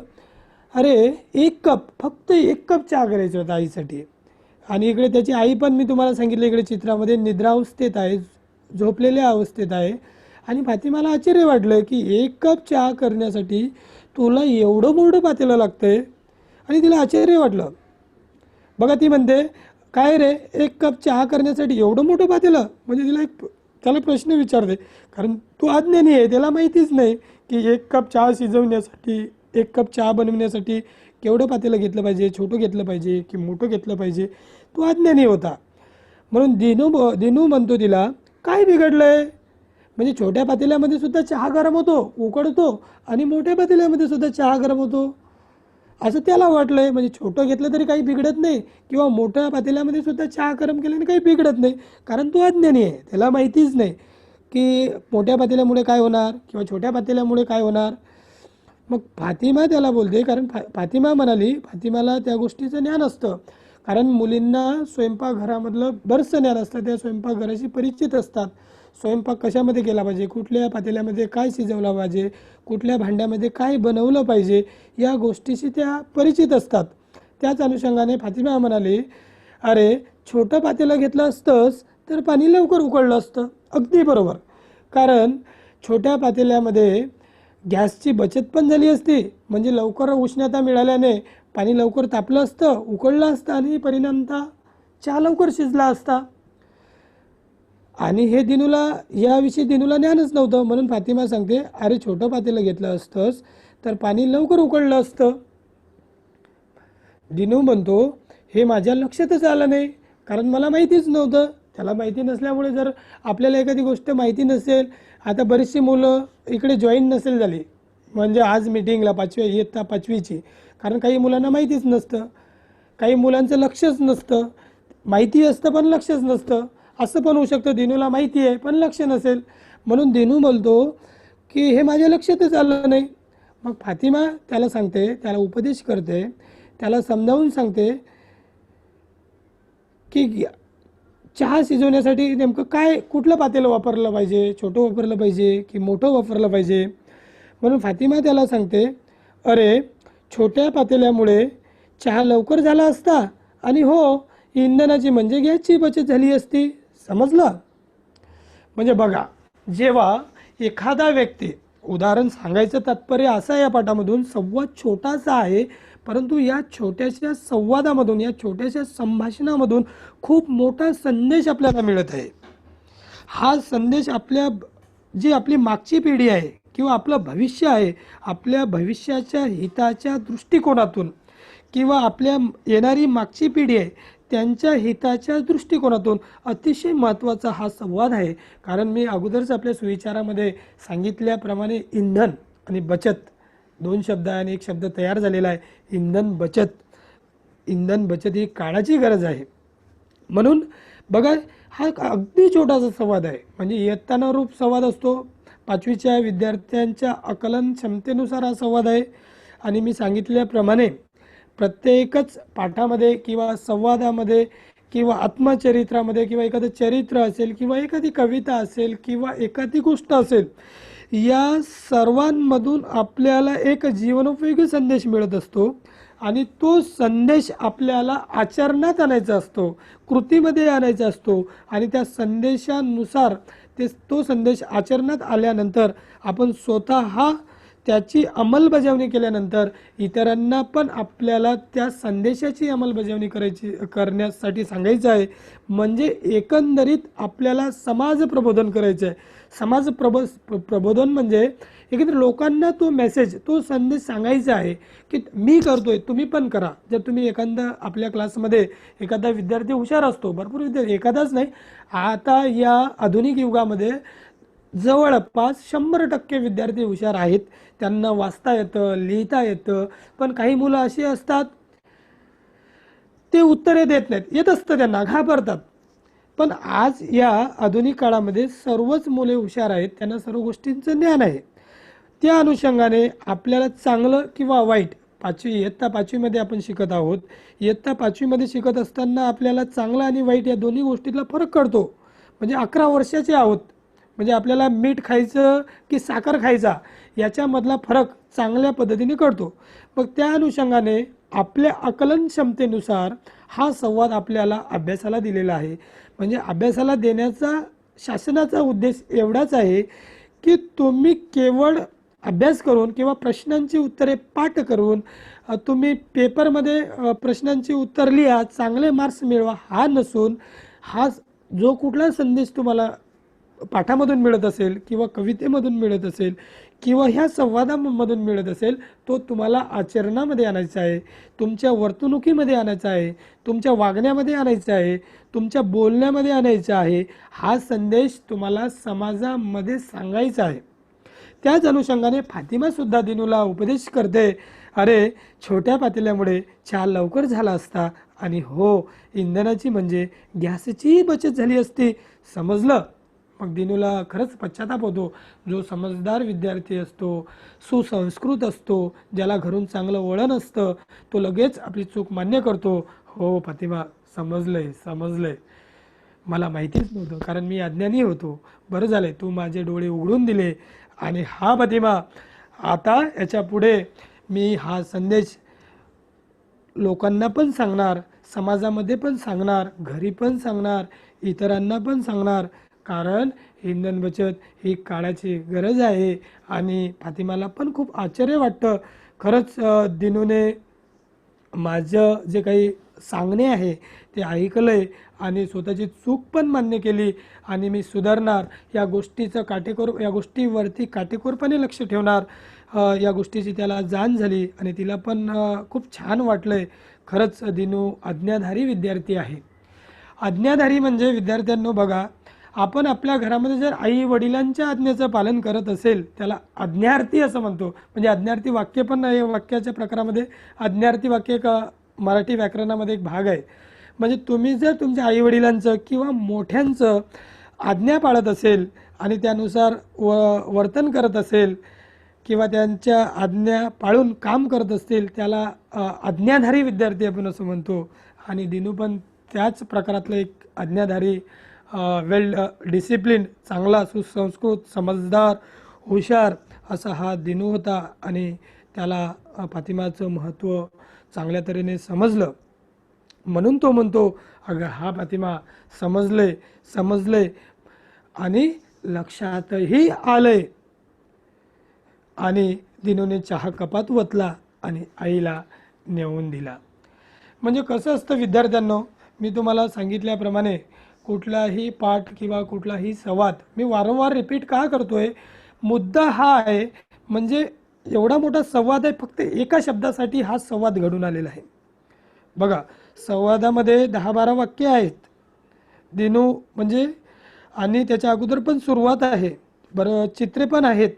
अरे 1 कप, फक्त 1 कप चहा करायचा होता आईसाठी. आणि इकडे त्याची आई पण मी तुम्हाला सांगितलं इकडे चित्रामध्ये निद्रावस्थेत आहे, झोपलेल्या अवस्थेत आहे. आणि फातिमाला आश्चर्य वाटलं की 1 कप चहा करण्यासाठी तुला एवढं मोठं पातेलं लागतंय. आणि तिला आश्चर्य वाटलं. बघा ती म्हणते, काय रे 1 कप चहा करण्यासाठी एवढं मोठं पातेलं? म्हणजे तिला त्याला प्रश्न विचारते, कारण तो अज्ञानी आहे, त्याला माहितीच नाही की 1 कप चहा शिजवण्यासाठी 1 कप चहा बनवण्यासाठी केवढं पातेलं घेतलं पाहिजे, छोटं घेतलं पाहिजे की मोठं घेतलं पाहिजे. तो अज्ञानी होता. म्हणून दिनू म्हणतो तिला, काय बिघडलंय? म्हणजे छोट्या पातेल्यामध्ये सुद्धा चहा गरम होतो, उकडतो, आणि मोठ्या पातेल्यामध्ये सुद्धा चहा गरम होतो असं त्याला वाटलंय. म्हणजे छोटं घेतलं तरी काही बिघडत नाही, किंवा मोठ्या पातेल्यामध्ये सुद्धा चहा गरम केल्याने काही बिघडत नाही, कारण तो अज्ञानी आहे, त्याला माहितीच नाही की मोठ्या पातेल्यामुळे काय होणार किंवा छोट्या पातेल्यामुळे काय होणार. मग फातिमा त्याला बोलते, कारण फातिमा म्हणाली, फातिमाला त्या गोष्टीचं ज्ञान असतं, कारण मुलींना स्वयंपाकघरामधलं बरंचसं ज्ञान असतं, त्या स्वयंपाकघराशी परिचित असतात. स्वयंपाक कशामध्ये केला पाहिजे, कुठल्या पातेल्यामध्ये काय शिजवला पाहिजे, कुठल्या भांड्यामध्ये काय बनवलं पाहिजे, या गोष्टीशी त्या परिचित असतात. त्याच अनुषंगाने फातिमा म्हणाली, अरे छोटं पातेलं घेतलं असतंस तर पाणी लवकर उकळलं असतं. अगदी बरोबर, कारण छोट्या पातेल्यामध्ये गॅसची बचत पण झाली असती, म्हणजे लवकर उष्णता मिळाल्याने पाणी लवकर तापलं असतं, उकळलं असतं, आणि परिणामतः चहा लवकर शिजला असता. आणि हे याविषयी दिनूला ज्ञानच नव्हतं. म्हणून फातिमा सांगते, अरे छोटं पातेलं घेतलं असतंस तर पाणी लवकर उकळलं असतं. दिनू म्हणतो, हे माझ्या लक्षातच आलं नाही, कारण मला माहितीच नव्हतं. त्याला माहिती नसल्यामुळे, जर आपल्याला एखादी गोष्ट माहिती नसेल, आता बरीचशी मुलं इकडे जॉईन नसेल झाली, म्हणजे आज मीटिंगला इयत्ता 5वीची, कारण काही मुलांना माहितीच नसतं, काही मुलांचं लक्षच नसतं, माहिती असतं पण लक्षच नसतं. असं पण होऊ शकतं, दिनूला माहिती आहे पण लक्ष नसेल. म्हणून दिनू बोलतो की हे माझ्या लक्षातच आलं नाही. मग फातिमा त्याला सांगते, त्याला उपदेश करते, त्याला समजावून सांगते की चहा शिजवण्यासाठी नेमकं काय, कुठलं पातेलं वापरलं पाहिजे, छोटं वापरलं पाहिजे की मोठं वापरलं पाहिजे. म्हणून फातिमा त्याला सांगते, अरे छोट्या पातेल्यामुळे चहा लवकर झाला असता, आणि हो, इंधनाची म्हणजे गॅसची बचत झाली असती. समजलं? म्हणजे बघा, जेव्हा एखादा व्यक्ती, उदाहरण सांगायचं तात्पर्य असं या पाठामधून, संवाद छोटासा आहे, परंतु या छोट्याशा संवादामधून, या छोट्याशा संभाषणामधून खूप मोठा संदेश आपल्याला मिळत आहे. हा संदेश जी आपली मागची पिढी आहे किंवा आपलं भविष्य आहे, आपल्या भविष्याच्या हिताच्या दृष्टिकोनातून, किंवा आपल्या येणारी मागची पिढी आहे त्यांच्या हिताच्या दृष्टिकोनातून अतिशय महत्त्वाचा हा संवाद आहे. कारण मी अगोदरच आपल्या सुविचारामध्ये सांगितल्याप्रमाणे इंधन आणि बचत 2 शब्द आणि 1 शब्द तयार झालेला आहे. इंधन बचत ही काळाची गरज आहे. म्हणून बघा, हा अगदी छोटासा संवाद आहे, म्हणजे इयत्तानुरूप संवाद असतो. 5वीच्या विद्यार्थ्यांच्या आकलन क्षमतेनुसार हा संवाद आहे. आणि मी सांगितल्याप्रमाणे प्रत्येकच पाठामध्ये किंवा संवादामध्ये किंवा आत्मचरित्रामध्ये किंवा एखादं चरित्र असेल किंवा एखादी कविता असेल किंवा एखादी गोष्ट असेल, या सर्वांमधून आपल्याला एक जीवनोपयोगी संदेश मिळत असतो. आणि तो संदेश आपल्याला आचरणात आणायचा असतो, कृतीमध्ये आणायचा असतो. आणि त्या संदेशानुसार तो संदेश आचरणात आल्यानंतर आपण स्वतः त्याची अंमलबजावणी केल्यानंतर इतरांना पण आपल्याला त्या संदेशाची अंमलबजावणी करण्यासाठी सांगायचं आहे. म्हणजे एकंदरीत आपल्याला समाज प्रबोधन करायचं आहे. प्रबोधन म्हणजे एकंदरीत लोकांना तो मेसेज, तो संदेश सांगायचा आहे की मी करतोय, तुम्ही पण करा. जर तुम्ही आपल्या क्लासमध्ये एखादा विद्यार्थी हुशार असतो, भरपूर विद्यार्थी, एखादाच नाही, आता या आधुनिक युगामध्ये जवळपास 100% विद्यार्थी हुशार आहेत, त्यांना वाचता येतं, लिहिता येतं. पण काही मुलं अशी असतात, ते उत्तरे देत नाहीत, येत असतं त्यांना, घाबरतात. पण आज या आधुनिक काळामध्ये सर्वच मुले हुशार आहेत, त्यांना सर्व गोष्टींचं ज्ञान आहे. त्या अनुषंगाने आपल्याला चांगलं किंवा वाईट, इयत्ता 5वीमध्ये आपण शिकत आहोत. इयत्ता 5वीमध्ये शिकत असताना आपल्याला चांगलं आणि वाईट या दोन्ही गोष्टीतला फरक कळतो. म्हणजे 11 वर्षाचे आहोत, म्हणजे आपल्याला मीठ खायचं की साखर खायचा याच्यामधला फरक चांगल्या पद्धतीने कळतो. मग त्या अनुषंगाने आपल्या आकलन क्षमतेनुसार हा संवाद आपल्याला अभ्यासाला दिलेला आहे. म्हणजे अभ्यासाला देण्याचा शासनाचा उद्देश एवढाच आहे की तुम्ही केवळ अभ्यास करून किंवा प्रश्नांची उत्तरे पाठ करून तुम्ही पेपरमध्ये प्रश्नांची उत्तर लिहा, चांगले मार्क्स मिळवा, हा नसून हा जो कुठला संदेश तुम्हाला पाठामधून मिळत असेल किंवा कवितेमधून मिळत असेल किंवा ह्या संवादामधून मिळत असेल तो तुम्हाला आचरणामध्ये आणायचा आहे, तुमच्या वर्तणुकीमध्ये आणायचा आहे, तुमच्या वागण्यामध्ये आणायचा आहे, तुमच्या बोलण्यामध्ये आणायचा आहे. हा संदेश तुम्हाला समाजामध्ये सांगायचा आहे. त्याच अनुषंगाने फातिमासुद्धा दिनूला उपदेश करते, अरे छोट्या पातेल्यामुळे चहा लवकर झाला असता आणि हो इंधनाची म्हणजे गॅसचीही बचत झाली असती, समजलं. मग दिनूला खरंच पश्चाताप होतो. जो समजदार विद्यार्थी असतो, सुसंस्कृत असतो, ज्याला घरून चांगलं वळण असतं, तो लगेच आपली चूक मान्य करतो. हो फातिमा, समजलंय, मला माहितीच नव्हतं कारण मी अज्ञानी होतो. बरं झालंय तू माझे डोळे उघडून दिले. आणि हा फातिमा, आता याच्या पुढे मी हा संदेश लोकांना पण सांगणार, समाजामध्ये पण सांगणार, घरी पण सांगणार, इतरांना पण सांगणार. कारण इंधन बचत ही काळाची गरज आहे. आणि फातिमाला पण खूप आश्चर्य वाटतं. खरंच दिनूने माझं जे काही सांगणे आहे ते ऐकलंय आणि स्वतःची चूक पण मान्य केली आणि मी सुधारणार, या गोष्टीवरती काटेकोरपणे लक्ष ठेवणार. या गोष्टीची त्याला जाण झाली आणि तिला पण खूप छान वाटलंय. खरंच दिनू आज्ञाधारी विद्यार्थी आहे. आज्ञाधारी म्हणजे विद्यार्थ्यांनो बघा, आपण आपल्या घरामध्ये जर आई वडिलांच्या आज्ञेचं पालन करत असेल त्याला आज्ञार्थी असं म्हणतो. म्हणजे आज्ञार्थी वाक्य पण नाही, वाक्याच्या प्रकारामध्ये आज्ञार्थी वाक्य एक मराठी व्याकरणामध्ये एक भाग आहे. म्हणजे तुम्ही जर तुमच्या आई वडिलांचं किंवा मोठ्यांचं आज्ञा पाळत असेल आणि त्यानुसार वर्तन करत असेल किंवा त्यांच्या आज्ञा पाळून काम करत असतील त्याला आज्ञाधारी विद्यार्थी आपण असं म्हणतो. आणि दिनू पण त्याच प्रकारातलं एक आज्ञाधारी, वेल डिसिप्लिन, चांगला, सुसंस्कृत, समजदार, हुशार असा हा दिनू होता. आणि त्याला फातिमाचं महत्त्व चांगल्या तऱ्हेने समजलं. म्हणून तो म्हणतो, अगं हा फातिमा, समजलंय आणि लक्षातही आलंय. आणि दिनूने चहा कपात वतला आणि आईला नेऊन दिला. म्हणजे कसं असतं विद्यार्थ्यांनो, मी तुम्हाला सांगितल्याप्रमाणे कुठलाही पाठ किंवा कुठलाही संवाद मी वारंवार रिपीट का करतोय, मुद्दा हा आहे म्हणजे एवढा मोठा संवाद आहे, फक्त एका शब्दासाठी हा संवाद घडून आलेला आहे. बघा, संवादामध्ये 10-12 वाक्य आहेत. दिनू म्हणजे आणि त्याच्या अगोदर पण सुरुवात आहे, बरं चित्रे पण आहेत,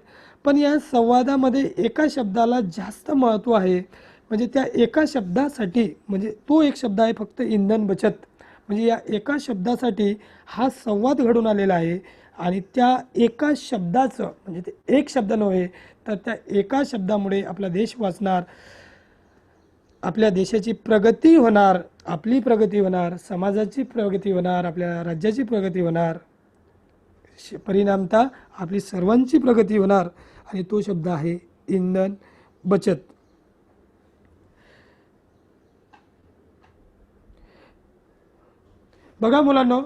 पण या संवादामध्ये एका शब्दाला जास्त महत्त्व आहे. म्हणजे त्या एका शब्दासाठी, म्हणजे तो एक शब्द आहे फक्त इंधन बचत, म्हणजे या एका शब्दासाठी हा संवाद घडून आलेला आहे. आणि त्या एका शब्दाचं, म्हणजे ते एक शब्द नव्हे तर त्या एका शब्दामुळे आपला देश वाचणार, आपल्या देशाची प्रगती होणार, आपली प्रगती होणार, समाजाची प्रगती होणार, आपल्या राज्याची प्रगती होणार, परिणामतः आपली सर्वांची प्रगती होणार. आणि तो शब्द आहे इंधन बचत. बघा मुलांनो,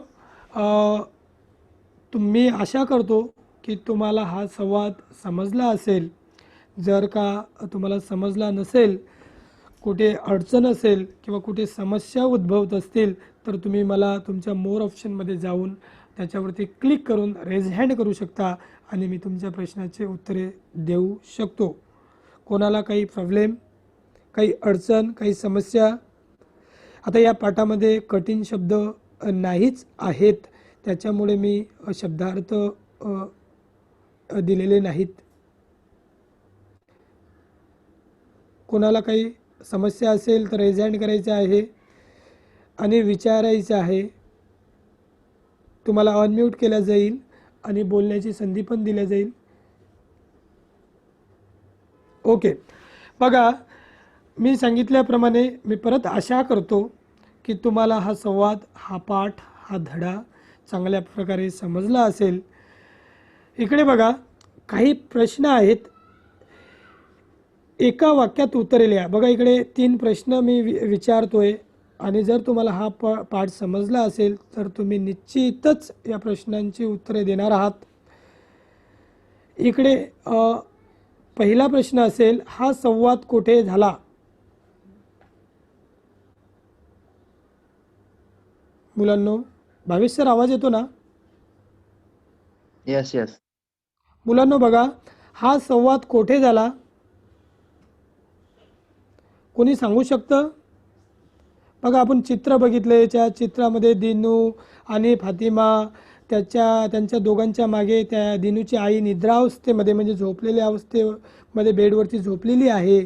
मी आशा करतो की तुम्हाला हा संवाद समजला असेल. जर का तुम्हाला समजला नसेल, कुठे अडचण असेल किंवा कुठे समस्या उद्भवत असतील तर तुम्ही मला तुमच्या मोर ऑप्शनमध्ये जाऊन त्याच्यावरती क्लिक करून रेज हँड करू शकता आणि मी तुमच्या प्रश्नाचे उत्तरे देऊ शकतो. कोणाला काही प्रॉब्लेम, काही अडचण, काही समस्या? आता या पाठामध्ये कठीण शब्द नाहीच आहेत, त्याच्यामुळे मी शब्दार्थ दिलेले नाहीत. कोणाला काही समस्या असेल तर रेज हँड करायचं आहे आणि विचारायचं आहे. तुम्हाला अनम्यूट केलं जाईल आणि बोलण्याची संधी पण दिली जाईल. ओके, बघा मी सांगितल्याप्रमाणे मी परत आशा करतो की तुम्हाला हा संवाद, हा पाठ, हा धडा चांगल्या प्रकारे समजला असेल. इकडे बघा, काही प्रश्न आहेत. एका वाक्यात उत्तरे लिहा. बघा इकडे 3 प्रश्न मी विचारतोय आणि जर तुम्हाला हा पाठ समजला असेल तर तुम्ही निश्चितच या प्रश्नांची उत्तरे देणार आहात. इकडे पहिला प्रश्न असेल, हा संवाद कुठे झाला? मुलांनो, भावेश सर आवाज येतो ना? Yes yes. मुलांनो बघा, हा संवाद कोठे झाला? कोणी सांगू शकतं? बघा आपण चित्र बघितले, त्या चित्रामध्ये दिनू आणि फातिमा त्यांच्या दोघांच्या मागे त्या दिनूची आई निद्रावस्थेमध्ये म्हणजे झोपलेल्या अवस्थेमध्ये बेडवरती झोपलेली आहे.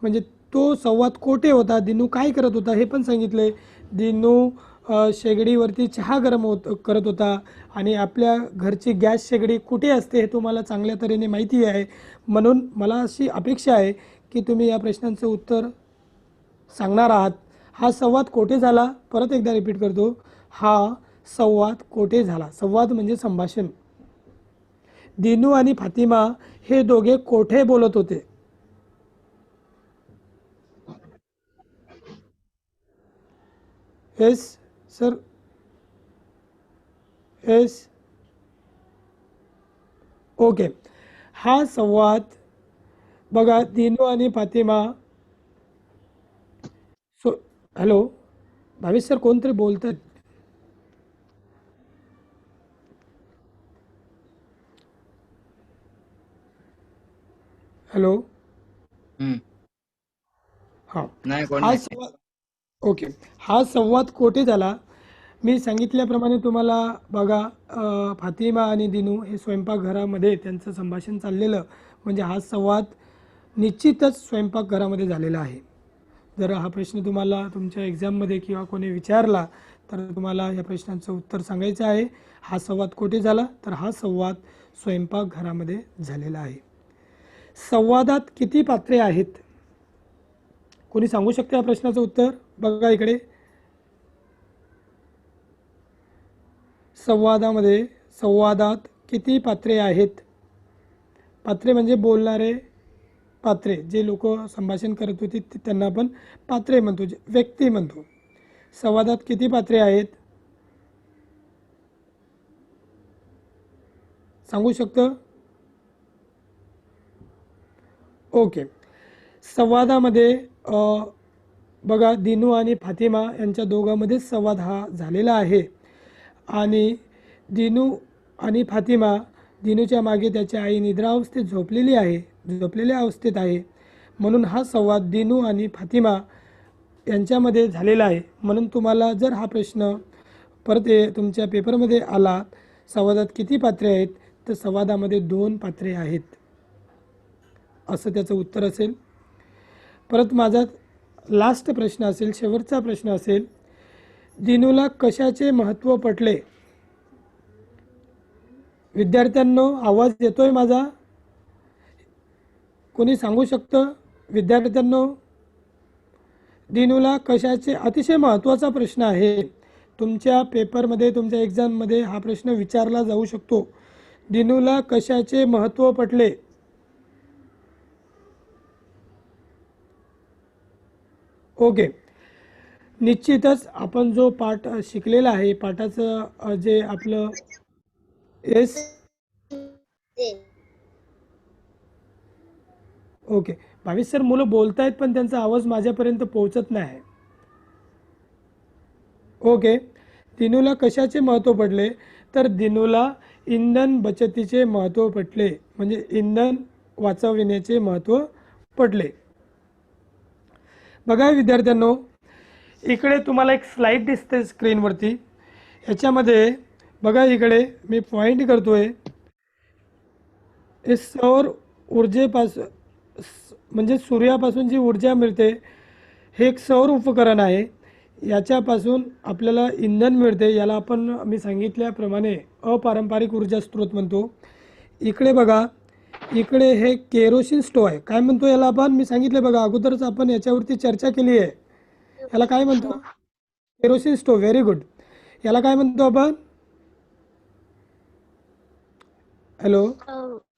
म्हणजे तो संवाद कोठे होता, दिनू काय करत होता हे पण सांगितले. दिनू शेगडीवरती चहा करत होता आणि आपल्या घरची गॅस शेगडी कुठे असते हे तुम्हाला चांगल्या तऱ्हेने माहिती आहे. म्हणून मला अशी अपेक्षा आहे की तुम्ही या प्रश्नांचं उत्तर सांगणार आहात. हा संवाद कोठे झाला? परत एकदा रिपीट करतो, हा संवाद कोठे झाला? संवाद म्हणजे संभाषण. दिनू आणि फातिमा हे दोघे कोठे बोलत होते? Yes sir, yes, okay. हा संवाद बघा दिनू आणि फातिमा हॅलो भावेश सर, कोणतरी बोलतात. हॅलो, हां. नाही कोण हा नाही. संवाद ओके. हा संवाद कोठे झाला? मी सांगितल्याप्रमाणे तुम्हाला बघा, फातिमा आणि दिनू हे स्वयंपाकघरामध्ये त्यांचं संभाषण चाललेलं, म्हणजे हा संवाद निश्चितच स्वयंपाकघरामध्ये झालेला आहे. जर हा प्रश्न तुम्हाला तुमच्या एक्झाममध्ये किंवा कोणी विचारला तर तुम्हाला या प्रश्नाचं उत्तर सांगायचं आहे. हा संवाद कोठे झाला? तर हा संवाद स्वयंपाकघरामध्ये झालेला आहे. संवादात किती पात्रे आहेत? कोणी सांगू शकते या प्रश्नाचं उत्तर? बघा इकडे, संवादात किती पात्रे आहेत? पात्रे म्हणजे बोलणारे पात्रे, जे लोक संभाषण करत होते त्यांना आपण पात्रे म्हणतो, व्यक्ती म्हणतो. संवादात किती पात्रे आहेत? सांगू शकतं? ओके. संवादामध्ये बघा दिनू आणि फातिमा यांच्या दोघांमध्येच संवाद हा झालेला आहे आणि दिनू आणि फातिमा, दिनूच्या मागे त्याची आई निद्रावस्थेत झोपलेल्या अवस्थेत आहे. म्हणून हा संवाद दिनू आणि फातिमा यांच्यामध्ये झालेला आहे. म्हणून तुम्हाला जर हा प्रश्न परत तुमच्या पेपरमध्ये आला, संवादात किती पात्रे आहेत, तर संवादामध्ये 2 पात्रे आहेत असं त्याचं उत्तर असेल. परत माझा लास्ट प्रश्न असेल, शेवटचा प्रश्न असेल, दिनूला कशाचे महत्त्व पटले? विद्यार्थ्यांनो, आवाज येतोय माझा? कोणी सांगू शकतं? विद्यार्थ्यांनो, दिनूला कशाचे, अतिशय महत्त्वाचा प्रश्न आहे. तुमच्या पेपरमध्ये, तुमच्या एक्झाममध्ये हा प्रश्न विचारला जाऊ शकतो. दिनूला कशाचे महत्त्व पटले? ओके. निश्चितच आपण जो पाठ शिकलेला आहे, पाठाचं जे आपलं येस, ओके. भावेश सर, मुलं बोलत आहेत पण त्यांचा आवाज माझ्यापर्यंत पोहोचत नाही. ओके. दिनूला कशाचे महत्त्व पडले? तर दिनूला इंधन बचतीचे महत्त्व पटले, म्हणजे इंधन वाचविण्याचे महत्त्व पडले. बघा विद्यार्थ्यांनो, इकडे तुम्हाला एक स्लाइड दिसते स्क्रीनवरती. ह्याच्यामध्ये बघा इकडे मी पॉइंट करतोय, हे सौर ऊर्जेपासून म्हणजे सूर्यापासून जी ऊर्जा मिळते, हे एक सौर उपकरण आहे. याच्यापासून आपल्याला इंधन मिळते. याला आपण, मी सांगितल्याप्रमाणे, अपारंपरिक ऊर्जा स्रोत म्हणतो. इकडे बघा, इकडे हे केरोसिन स्टोव आहे. काय म्हणतो याला आपण? मी सांगितले बघा, अगोदरच आपण याच्यावरती चर्चा केली आहे. याला काय म्हणतो? Kerosene stove. Very good. याला काय म्हणतो आपण? हॅलो,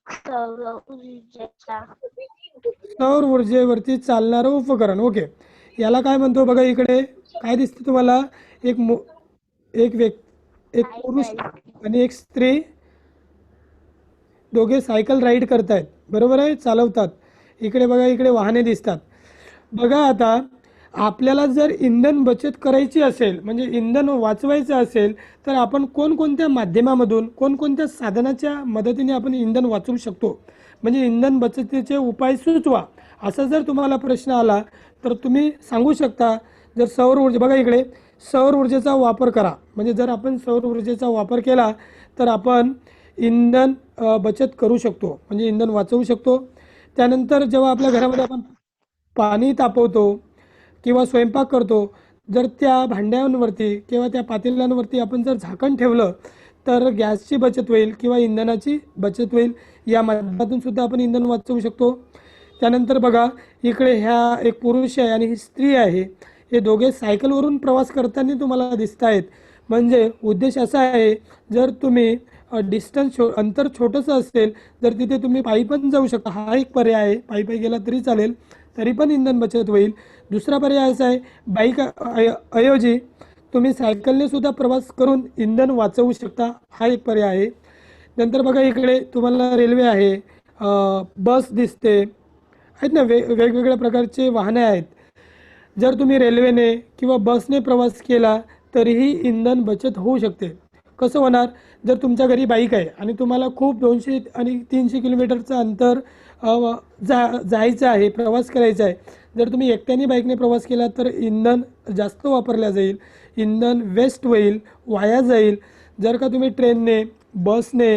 सौर ऊर्जेचा सौर ऊर्जेवरती चालणारं उपकरण. ओके, याला काय म्हणतो बघा इकडे. काय दिसतं तुम्हाला? एक एक एक पुरुष आणि एक स्त्री दोघे सायकल राईड करतायत, बरोबर आहे, चालवतात. इकडे बघा, इकडे वाहने दिसतात. बघा आता, आपल्याला जर इंधन बचत करायची असेल, म्हणजे इंधन वाचवायचं असेल, तर आपण कोणकोणत्या माध्यमामधून, कोणकोणत्या साधनाच्या मदतीने आपण इंधन वाचवू शकतो, म्हणजे इंधन बचतीचे उपाय सुचवा, असा जर तुम्हाला प्रश्न आला तर तुम्ही सांगू शकता. जर सौर ऊर्जा, बघा इकडे, सौर ऊर्जेचा वापर करा. म्हणजे जर आपण सौर ऊर्जेचा वापर केला तर आपण इंधन बचत करू शकतो, म्हणजे इंधन वाचवू शकतो. त्यानंतर जेव्हा आपल्या घरामध्ये आपण पाणी तापवतो किंवा स्वयंपाक करतो, जर त्या भांड्यांवरती किंवा त्या पातेल्यांवरती आपण जर झाकण ठेवलं तर गॅसची बचत होईल किंवा इंधनाची बचत होईल. या माध्यमातून सुद्धा आपण इंधन वाचवू शकतो. त्यानंतर बघा इकडे, ह्या एक पुरुष आहे आणि ही स्त्री आहे. हे दोघे सायकलवरून प्रवास करताना तुम्हाला दिसत आहेत. म्हणजे उद्देश असा आहे, जर तुम्ही डिस्टन्स अंतर छोटंसं असेल, जर तिथे तुम्ही पायी पण जाऊ शकता. हा एक पर्याय आहे, पायी पायी गेला तरी चालेल, तरी पण इंधन बचत होईल. दुसरा पर्याय असा आहे, बाईक ऐवजी तुम्ही सायकलने सुद्धा प्रवास करून इंधन वाचवू शकता. हा एक पर्याय आहे. नंतर बघा इकडे तुम्हाला रेल्वे आहे, बस दिसते, आहेत ना, वेगवेगळ्या प्रकारचे वाहने आहेत. जर तुम्ही रेल्वेने किंवा बसने प्रवास केला तरीही इंधन बचत होऊ शकते. कसं होणार? जर तुमच्या घरी बाईक आहे आणि तुम्हाला खूप 200 आणि 300 किलोमीटरचं अंतर जायचं आहे, प्रवास करायचा आहे, जर तुम्ही एकट्याने बाईकने प्रवास केला तर इंधन जास्त वापरल्या जाईल, इंधन वेस्ट होईल, वाया जाईल. जर का तुम्ही ट्रेनने, बसने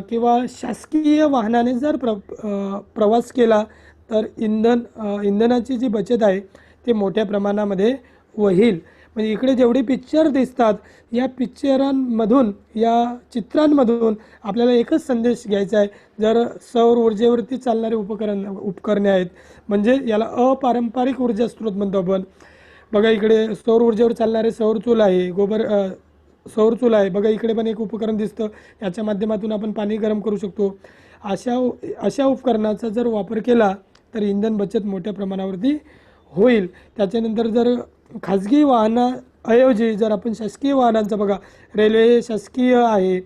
किंवा शासकीय वाहनाने जर प्रवास केला तर इंधनाची जी बचत आहे ते मोठ्या प्रमाणामध्ये होईल. म्हणजे इकडे जेवढे पिक्चर दिसतात, या पिक्चरांमधून, या चित्रांमधून आपल्याला एकच संदेश घ्यायचा आहे. जर सौर ऊर्जेवरती चालणारे उपकरणे आहेत, म्हणजे याला अपारंपरिक ऊर्जा स्रोत म्हणतो आपण. बघा इकडे सौर ऊर्जेवर चालणारे सौर चूल आहे, सौर चूल आहे. बघा इकडे पण एक उपकरण दिसतं, याच्या माध्यमातून आपण पाणी गरम करू शकतो. अशा उपकरणाचा जर वापर केला तर इंधन बचत मोठ्या प्रमाणावरती होईल. त्याच्यानंतर जर खाजगी वाहनाऐवजी जर आपण शासकीय वाहनांचा, बघा रेल्वे शासकीय आहे,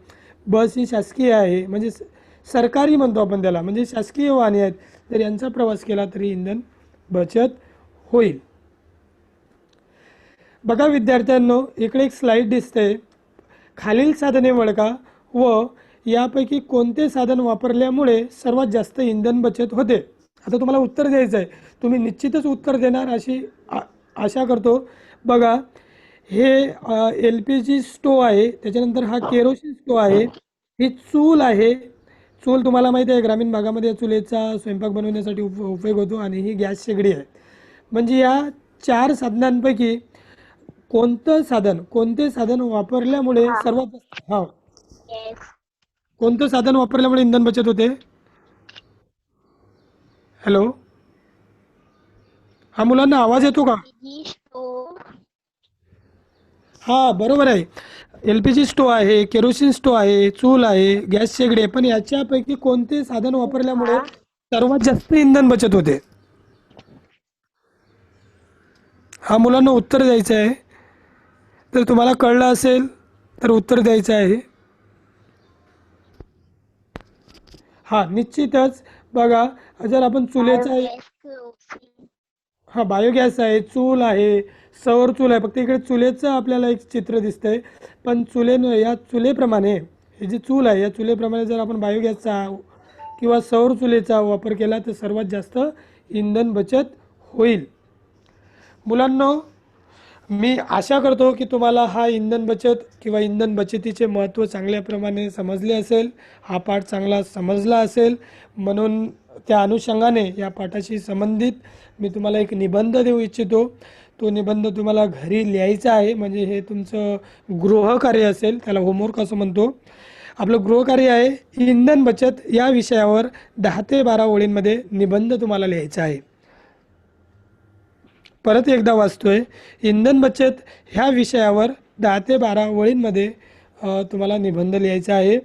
बस ही शासकीय आहे, म्हणजे सरकारी म्हणतो आपण त्याला, म्हणजे शासकीय वाहने आहेत, जर यांचा प्रवास केला तरी इंधन बचत होईल. बघा विद्यार्थ्यांनो, इकडे एक स्लाईड दिसते. खालील साधने ओळखा व यापैकी कोणते साधन वापरल्यामुळे सर्वात जास्त इंधन बचत होते. आता तुम्हाला उत्तर द्यायचं आहे, तुम्ही निश्चितच उत्तर देणार अशी आशा करतो. बघा, हे LPG स्टोव आहे, त्याच्यानंतर हा केरोसिन स्टोव आहे, ही चूल आहे. चूल तुम्हाला माहिती आहे, ग्रामीण भागामध्ये चुलीचा स्वयंपाक बनवण्यासाठी उपयोग होतो. आणि ही गॅस शेगडी आहे. म्हणजे या 4 साधनांपैकी कोणते साधन वापरल्यामुळे सर्वात कोणतं साधन वापरल्यामुळे इंधन बचत होते? हॅलो, हा मुलांना आवाज येतो का? हा, बरोबर आहे. LPG स्टोव आहे, केरोसिन स्टोव आहे, चूल आहे, गॅस शेगडी आहे. पण याच्यापैकी कोणते साधन वापरल्यामुळे सर्वात जास्त इंधन बचत होते? हा मुलांना उत्तर द्यायचं आहे. तर तुम्हाला कळलं असेल तर उत्तर द्यायचं आहे. हा, निश्चितच. बघा, जर आपण चुलेचा, हा बायोगॅस आहे, चूल आहे, सौर चूल आहे. फक्त इकडे चुलेचं आपल्याला एक चित्र दिसतंय. पण या चुलेप्रमाणे, ही जी चूल आहे, या चुलेप्रमाणे जर आपण बायोगॅसचा किंवा सौर चुलेचा वापर केला तर सर्वात जास्त इंधन बचत होईल. मुलांनो, मी आशा करतो की तुम्हाला हा इंधन बचत किंवा इंधन बचतीचे महत्त्व चांगल्याप्रमाणे समजले असेल, हा पाठ चांगला समजला असेल. म्हणून त्या अनुषंगाने या पाठाशी संबंधित मी तुम्हाला एक निबंध देऊ इच्छितो. तो निबंध तुम्हाला घरी लिहायचा आहे. म्हणजे हे तुमचं गृहकार्य असेल, त्याला होमवर्क असं म्हणतो. आपलं गृहकार्य आहे, इंधन बचत या विषयावर 10 ते 12 ओळींमध्ये निबंध तुम्हाला लिहायचा आहे. परत एकदा वाचतोय, इंधन बचत ह्या विषयावर 10 ते 12 ओळींमध्ये तुम्हाला निबंध लिहायचा आहे.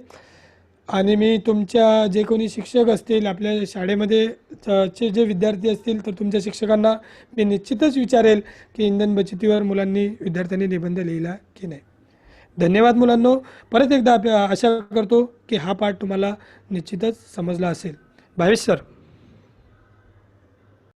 आणि मी तुमच्या जे कोणी शिक्षक असतील आपल्या शाळेमध्ये चे जे विद्यार्थी असतील तर तुमच्या शिक्षकांना मी निश्चितच विचारेल की इंधन बचतीवर विद्यार्थ्यांनी निबंध लिहिला की नाही. धन्यवाद मुलांनो. परत एकदा आशा करतो की हा पाठ तुम्हाला निश्चितच समजला असेल. भावेश सर.